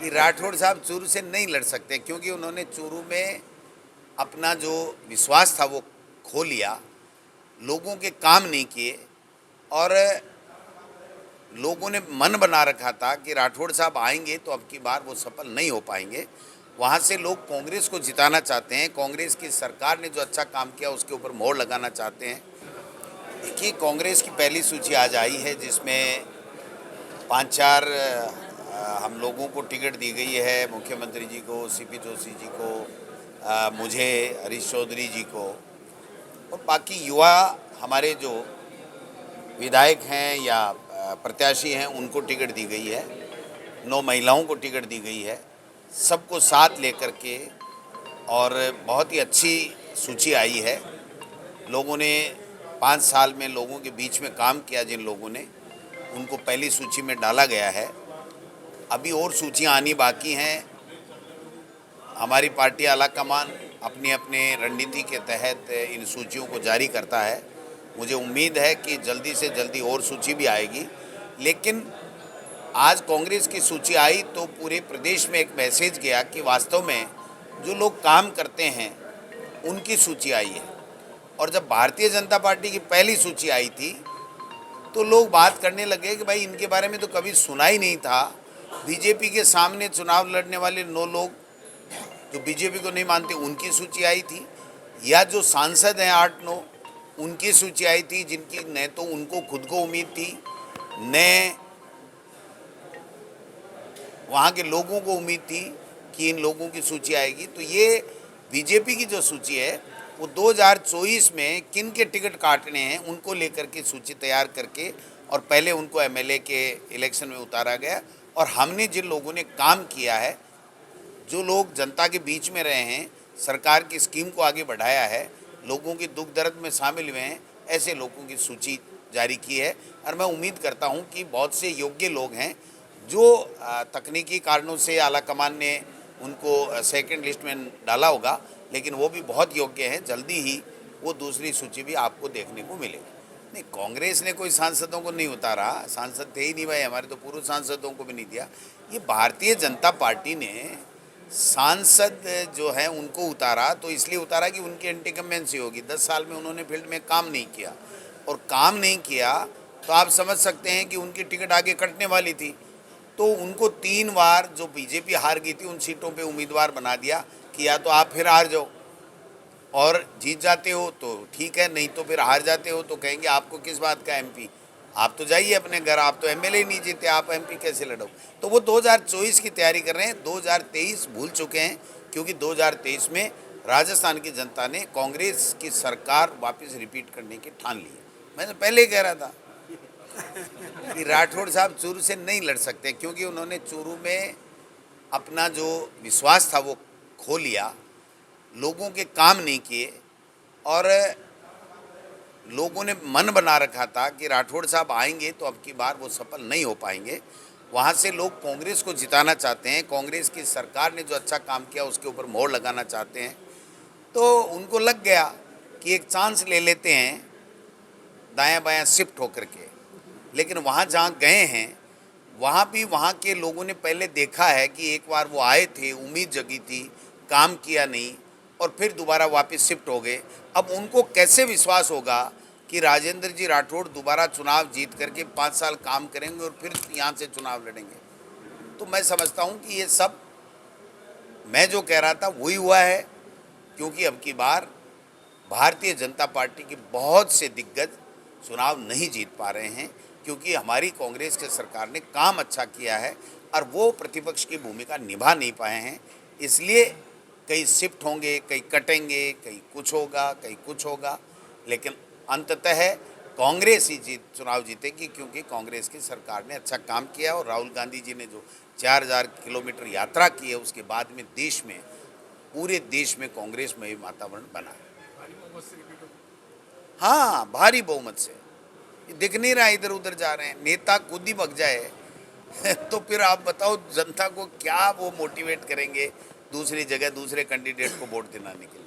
कि राठौड़ साहब चूरू से नहीं लड़ सकते, क्योंकि उन्होंने चूरू में अपना जो विश्वास था वो खो लिया, लोगों के काम नहीं किए और लोगों ने मन बना रखा था कि राठौड़ साहब आएंगे तो अब की बार वो सफल नहीं हो पाएंगे। वहाँ से लोग कांग्रेस को जिताना चाहते हैं, कांग्रेस की सरकार ने जो अच्छा काम किया उसके ऊपर मोहर लगाना चाहते हैं। देखिए, कांग्रेस की पहली सूची आज आई है जिसमें 5-4 हम लोगों को टिकट दी गई है, मुख्यमंत्री जी को, सीपी जोशी जी को, मुझे, हरीश चौधरी जी को, और बाकी युवा हमारे जो विधायक हैं या प्रत्याशी हैं उनको टिकट दी गई है, 9 महिलाओं को टिकट दी गई है, सबको साथ लेकर के। और बहुत ही अच्छी सूची आई है। लोगों ने 5 साल में लोगों के बीच में काम किया, जिन लोगों ने, उनको पहली सूची में डाला गया है। अभी और सूचियां आनी बाकी हैं। हमारी पार्टी आलाकमान अपनी अपने रणनीति के तहत इन सूचियों को जारी करता है। मुझे उम्मीद है कि जल्दी से जल्दी और सूची भी आएगी। लेकिन आज कांग्रेस की सूची आई तो पूरे प्रदेश में एक मैसेज गया कि वास्तव में जो लोग काम करते हैं उनकी सूची आई है। और जब भारतीय जनता पार्टी की पहली सूची आई थी तो लोग बात करने लगे कि भाई इनके बारे में तो कभी सुना ही नहीं था। बीजेपी के सामने चुनाव लड़ने वाले 9 लोग जो बीजेपी को नहीं मानते उनकी सूची आई थी, या जो सांसद हैं 8-9 उनकी सूची आई थी, जिनकी न तो उनको खुद को उम्मीद थी न वहाँ के लोगों को उम्मीद थी कि इन लोगों की सूची आएगी। तो ये बीजेपी की जो सूची है वो 2024 में किन के टिकट काटने हैं उनको लेकर के सूची तैयार करके और पहले उनको एमएलए के इलेक्शन में उतारा गया। और हमने जिन लोगों ने काम किया है, जो लोग जनता के बीच में रहे हैं, सरकार की स्कीम को आगे बढ़ाया है, लोगों की दुख दर्द में शामिल हुए हैं, ऐसे लोगों की सूची जारी की है। और मैं उम्मीद करता हूं कि बहुत से योग्य लोग हैं जो तकनीकी कारणों से आलाकमान ने उनको सेकंड लिस्ट में डाला होगा, लेकिन वो भी बहुत योग्य हैं। जल्दी ही वो दूसरी सूची भी आपको देखने को मिलेगी। नहीं, कांग्रेस ने कोई सांसदों को नहीं उतारा, सांसद थे ही नहीं भाई, हमारे तो पूर्व सांसदों को भी नहीं दिया। ये भारतीय जनता पार्टी ने सांसद जो है उनको उतारा, तो इसलिए उतारा कि उनकी इनकम्बेंसी होगी। 10 साल में उन्होंने फील्ड में काम नहीं किया, और काम नहीं किया तो आप समझ सकते हैं कि उनकी टिकट आगे कटने वाली थी। तो उनको 3 बार जो बीजेपी हार गई थी उन सीटों पे उम्मीदवार बना दिया कि या तो आप फिर हार जाओ और जीत जाते हो तो ठीक है, नहीं तो फिर हार जाते हो तो कहेंगे आपको किस बात का एमपी, आप तो जाइए अपने घर, आप तो एमएलए नहीं जीते, आप एमपी कैसे लड़ो। तो वो 2024 की तैयारी कर रहे हैं, 2023 भूल चुके हैं, क्योंकि 2023 में राजस्थान की जनता ने कांग्रेस की सरकार वापस रिपीट करने की ठान ली है। मैं तो पहले ही कह रहा था कि राठौड़ साहब चूरू से नहीं लड़ सकते, क्योंकि उन्होंने चूरू में अपना जो विश्वास था वो खो लिया, लोगों के काम नहीं किए और लोगों ने मन बना रखा था कि राठौड़ साहब आएंगे तो अब की बार वो सफल नहीं हो पाएंगे। वहाँ से लोग कांग्रेस को जिताना चाहते हैं, कांग्रेस की सरकार ने जो अच्छा काम किया उसके ऊपर मोहर लगाना चाहते हैं। तो उनको लग गया कि एक चांस ले लेते हैं दायां बायां शिफ्ट होकर के। लेकिन वहाँ जहाँ गए हैं वहाँ भी वहाँ के लोगों ने पहले देखा है कि एक बार वो आए थे, उम्मीद जगी थी, काम किया नहीं और फिर दोबारा वापस शिफ्ट हो गए। अब उनको कैसे विश्वास होगा कि राजेंद्र जी राठौड़ दोबारा चुनाव जीत करके 5 साल काम करेंगे और फिर यहाँ से चुनाव लड़ेंगे। तो मैं समझता हूँ कि ये सब मैं जो कह रहा था वही हुआ है, क्योंकि अब की बार भारतीय जनता पार्टी के बहुत से दिग्गज चुनाव नहीं जीत पा रहे हैं, क्योंकि हमारी कांग्रेस की सरकार ने काम अच्छा किया है और वो प्रतिपक्ष की भूमिका निभा नहीं पाए हैं। इसलिए कई शिफ्ट होंगे, कई कटेंगे, कई कुछ होगा, कई कुछ होगा, लेकिन अंततः कांग्रेस ही चुनाव जीतेगी, क्योंकि कांग्रेस की सरकार ने अच्छा काम किया। और राहुल गांधी जी ने जो 4000 किलोमीटर यात्रा की है उसके बाद में देश में, पूरे देश में कांग्रेस में वातावरण बना है। हाँ, भारी बहुमत से। दिख नहीं रहा, इधर उधर जा रहे हैं, नेता खुद ही भग जाए तो फिर आप बताओ जनता को क्या वो मोटिवेट करेंगे दूसरी जगह दूसरे कैंडिडेट को वोट दिलाने के लिए।